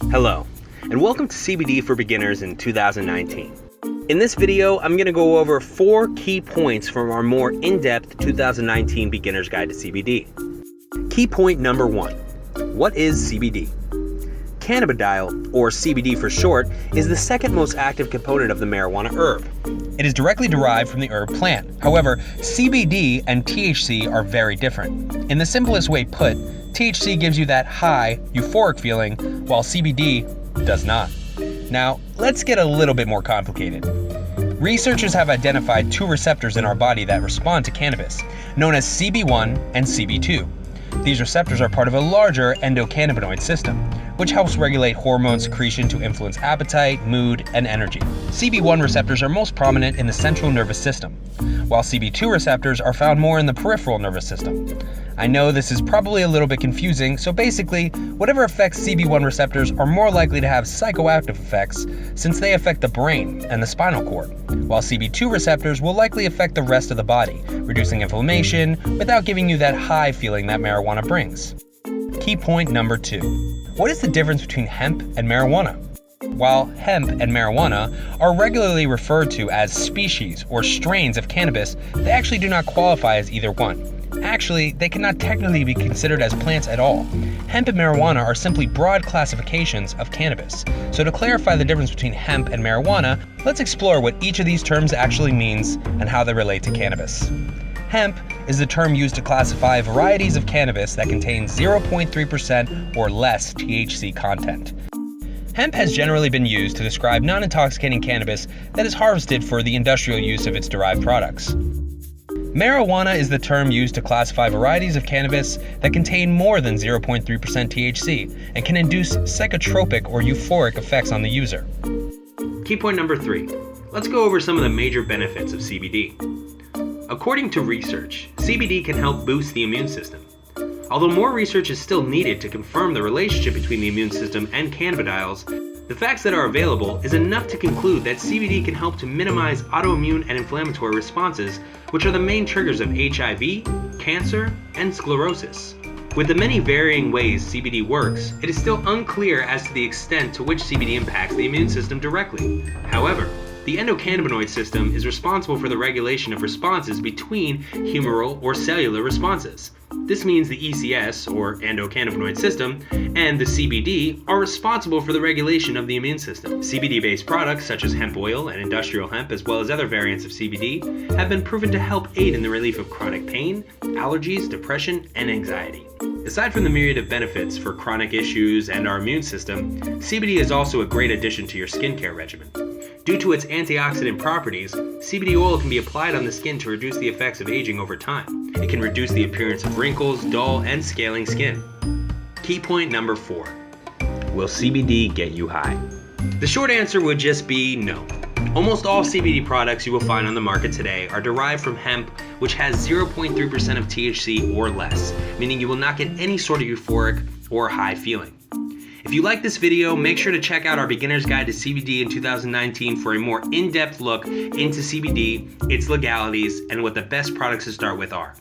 Hello, and welcome to CBD for Beginners in 2019. In this video, I'm going to go over 4 key points from our more in-depth 2019 Beginner's Guide to CBD. Key point number 1. What is CBD? Cannabidiol, or CBD for short, is the second most active component of the marijuana herb. It is directly derived from the herb plant. However, CBD and THC are very different. In the simplest way put, THC gives you that high, euphoric feeling, while CBD does not. Now, let's get a little bit more complicated. Researchers have identified 2 receptors in our body that respond to cannabis, known as CB1 and CB2. These receptors are part of a larger endocannabinoid system, which helps regulate hormone secretion to influence appetite, mood, and energy. CB1 receptors are most prominent in the central nervous system, while CB2 receptors are found more in the peripheral nervous system. I know this is probably a little bit confusing, so basically, whatever affects CB1 receptors are more likely to have psychoactive effects since they affect the brain and the spinal cord, while CB2 receptors will likely affect the rest of the body, reducing inflammation without giving you that high feeling that marijuana brings. Key point number 2. What is the difference between hemp and marijuana? While hemp and marijuana are regularly referred to as species or strains of cannabis, they actually do not qualify as either one. Actually, they cannot technically be considered as plants at all. Hemp and marijuana are simply broad classifications of cannabis. So to clarify the difference between hemp and marijuana, let's explore what each of these terms actually means and how they relate to cannabis. Hemp is the term used to classify varieties of cannabis that contain 0.3% or less THC content. Hemp has generally been used to describe non-intoxicating cannabis that is harvested for the industrial use of its derived products. Marijuana is the term used to classify varieties of cannabis that contain more than 0.3% THC and can induce psychotropic or euphoric effects on the user. Key point number 3. Let's go over some of the major benefits of CBD. According to research, CBD can help boost the immune system. Although more research is still needed to confirm the relationship between the immune system and cannabidiols, the facts that are available is enough to conclude that CBD can help to minimize autoimmune and inflammatory responses, which are the main triggers of HIV, cancer, and sclerosis. With the many varying ways CBD works, it is still unclear as to the extent to which CBD impacts the immune system directly. However, the endocannabinoid system is responsible for the regulation of responses between humoral or cellular responses. This means the ECS, or endocannabinoid system, and the CBD are responsible for the regulation of the immune system. CBD-based products such as hemp oil and industrial hemp, as well as other variants of CBD, have been proven to help aid in the relief of chronic pain, allergies, depression, and anxiety. Aside from the myriad of benefits for chronic issues and our immune system, CBD is also a great addition to your skincare regimen. Due to its antioxidant properties, CBD oil can be applied on the skin to reduce the effects of aging over time. It can reduce the appearance of wrinkles, dull, and scaling skin. Key point number 4. Will CBD get you high? The short answer would just be no. Almost all CBD products you will find on the market today are derived from hemp, which has 0.3% of THC or less, meaning you will not get any sort of euphoric or high feeling. If you like this video, make sure to check out our Beginner's Guide to CBD in 2019 for a more in-depth look into CBD, its legalities, and what the best products to start with are.